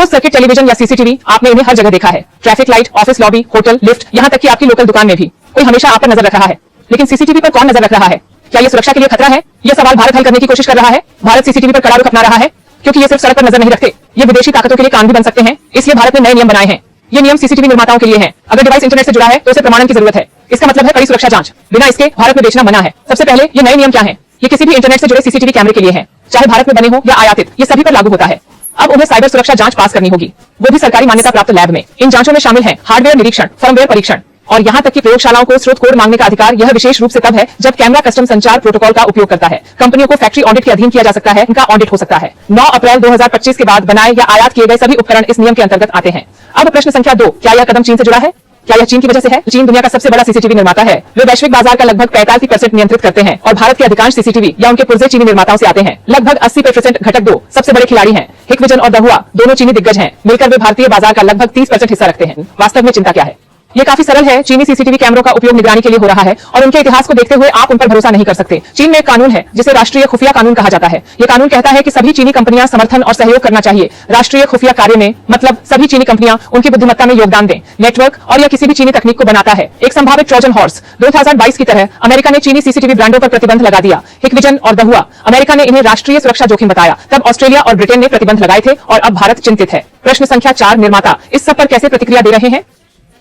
Close circuit television या CCTV, आपने इन्हें हर जगह देखा है। Traffic light, office lobby, hotel, lift, यहाँ तक कि आपकी लोकल दुकान में भी कोई हमेशा आप पर नजर रख रहा है। लेकिन सीसीटीवी पर कौन नजर रख रहा है? क्या ये सुरक्षा के लिए खतरा है? यह सवाल भारत हल करने की कोशिश कर रहा है। भारत सीसीटीवी पर कड़ा रुख अपना रहा है, क्योंकि ये सिर्फ सड़क पर नजर नहीं रखते, ये विदेशी ताकतों के लिए काम भी बन सकते हैं। इसलिए भारत ने नए नियम बनाए हैं। ये नियम सीसीटीवी निर्माताओं के लिए हैं। अगर डिवाइस इंटरनेट से जुड़ा है तो उसे प्रमाणन की जरूरत है। इसका मतलब है कड़ी सुरक्षा जांच। बिना इसके भारत में बेचना मना है। सबसे पहले ये नए नियम क्या है? ये किसी भी इंटरनेट से जुड़े सीसीटीवी कैमरे के लिए है, चाहे भारत में बने हो या आयातित, ये सभी पर लागू होता है। अब उन्हें साइबर सुरक्षा जांच पास करनी होगी, वो भी सरकारी मान्यता प्राप्त लैब में। इन जांचों में शामिल है हार्डवेयर निरीक्षण, फर्मवेयर परीक्षण और यहाँ तक कि प्रयोगशालाओं को स्रोत कोड मांगने का अधिकार। यह विशेष रूप से तब है जब कैमरा कस्टम संचार प्रोटोकॉल का उपयोग करता है। कंपनियों को फैक्ट्री ऑडिट के अधीन किया जा सकता है, इनका ऑडिट हो सकता है। 9 अप्रैल 2025 के बाद बनाए या आयात किए गए सभी उपकरण इस नियम के अंतर्गत आते हैं। अब प्रश्न संख्या 2, क्या यह कदम चीन से जुड़ा है? क्या यह चीन की वजह से है? चीन दुनिया का सबसे बड़ा सीसीटीवी निर्माता है। वे वैश्विक बाजार का लगभग 45% नियंत्रित करते हैं और भारत के अधिकांश सीसीटीवी या उनके पुर्जे चीनी निर्माताओं से आते हैं। लगभग 80% घटक 2 सबसे बड़े खिलाड़ी हैं। हिकविजन और दहुआ दोनों चीनी दिग्गज हैं। मिलकर वे भारतीय बाजार का लगभग 30% हिस्सा रखते हैं। वास्तव में चिंता क्या है? ये काफी सरल है। चीनी सीसीटीवी कैमरों का उपयोग निगरानी के लिए हो रहा है और उनके इतिहास को देखते हुए आप उन पर भरोसा नहीं कर सकते। चीन में एक कानून है जिसे राष्ट्रीय खुफिया कानून कहा जाता है। ये कानून कहता है कि सभी चीनी कंपनियां समर्थन और सहयोग करना चाहिए राष्ट्रीय खुफिया कार्य में। मतलब सभी चीनी कंपनियां उनकी बुद्धिमत्ता में योगदान दें। नेटवर्क और या किसी भी चीनी तकनीक को बनाता है एक संभावित ट्रोजन हॉर्स। 2022 की तरह अमेरिका ने चीनी सीसीटीवी ब्रांडों पर प्रतिबंध लगा दिया। हिकविजन और दहुआ, अमेरिका ने इन्हें राष्ट्रीय सुरक्षा जोखिम बताया। तब ऑस्ट्रेलिया और ब्रिटेन ने प्रतिबंध लगाए थे और अब भारत चिंतित है। प्रश्न संख्या 4, निर्माता इस सब पर कैसे प्रतिक्रिया दे रहे हैं?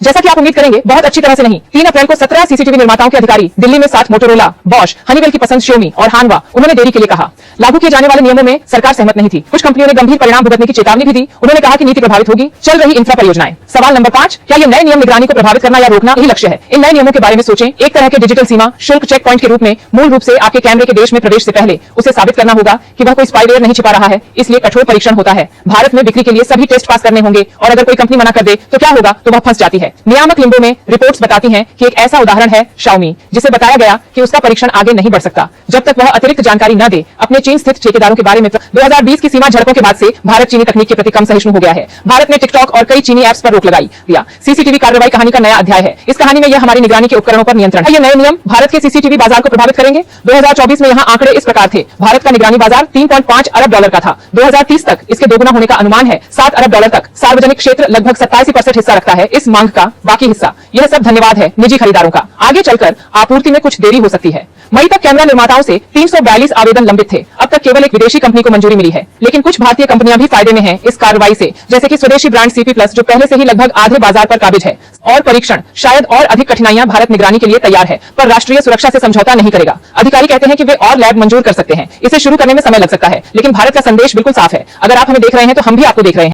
जैसा कि आप उम्मीद करेंगे, बहुत अच्छी तरह से नहीं। 3 अप्रैल को 17 सीसीटीवी निर्माताओं के अधिकारी दिल्ली में साथ मोटोरोला, बॉश, हनीवेल की पसंद श्योमी और हानवा, उन्होंने देरी के लिए कहा। लागू किए जाने वाले नियमों में सरकार सहमत नहीं थी। कुछ कंपनियों ने गंभीर परिणाम भुगतने की चेतावनी भी दी। उन्होंने कहा कि नीति प्रभावित होगी। चल रही इंफ्रा परियोजनाएं। सवाल नंबर 5, क्या ये नए नियम निगरानी को प्रभावित करना या रोकना यही लक्ष्य है? इन नए नियमों के बारे में सोचें। एक तरह के डिजिटल सीमा शुल्क चेक पॉइंट के रूप में मूल रूप से आपके कैमरे के देश में प्रवेश से पहले उसे साबित करना होगा कि वह कोई स्पाईवेयर नहीं छिपा रहा है। इसलिए कठोर परीक्षण होता है। भारत में बिक्री के लिए सभी टेस्ट पास करने होंगे और अगर कोई कंपनी मना कर दे तो क्या होगा? तो वह फंस जाती है। नियामक लिंबो में रिपोर्ट्स बताती हैं कि एक ऐसा उदाहरण है शाओमी, जिसे बताया गया कि उसका परीक्षण आगे नहीं बढ़ सकता जब तक वह अतिरिक्त जानकारी न दे अपने चीन स्थित ठेकेदारों के बारे में। 2020 की सीमा झड़पों के बाद से भारत चीनी तकनीक के प्रति कम सहिष्णु हो गया है। भारत ने टिकटॉक और कई चीनी ऐप्स पर रोक लगाई दिया। सीसीटीवी कार्रवाई कहानी का नया अध्याय है। इस कहानी में यह हमारी निगरानी के उपकरणों पर नियंत्रण है। ये नए नियम भारत के सीसीटीवी बाजार को प्रभावित करेंगे। 2024 में यहाँ आंकड़े इस प्रकार थे। भारत का निगरानी बाजार $3.5 अरब का था। 2030 तक इसके दोगुना होने का अनुमान है, $7 अरब तक। सार्वजनिक क्षेत्र लगभग 87% हिस्सा रखता है इस मांग का। बाकी हिस्सा, यह सब धन्यवाद है निजी खरीदारों का। आगे चलकर आपूर्ति में कुछ देरी हो सकती है। मई तक कैमरा निर्माताओं से 342 आवेदन लंबित थे। अब तक केवल एक विदेशी कंपनी को मंजूरी मिली है, लेकिन कुछ भारतीय कंपनियां भी फायदे में हैं इस कार्रवाई से, जैसे कि स्वदेशी ब्रांड सीपी प्लस, जो पहले से ही लगभग आधे बाजार पर काबिज है। और परीक्षण शायद और अधिक कठिनाइयां भारत निगरानी के लिए तैयार है, पर राष्ट्रीय सुरक्षा से समझौता नहीं करेगा। अधिकारी कहते हैं कि वे और लैब मंजूर कर सकते हैं। इसे शुरू करने में समय लग सकता है, लेकिन भारत का संदेश बिल्कुल साफ है। अगर आप हमें देख रहे हैं तो हम भी आपको देख रहे हैं।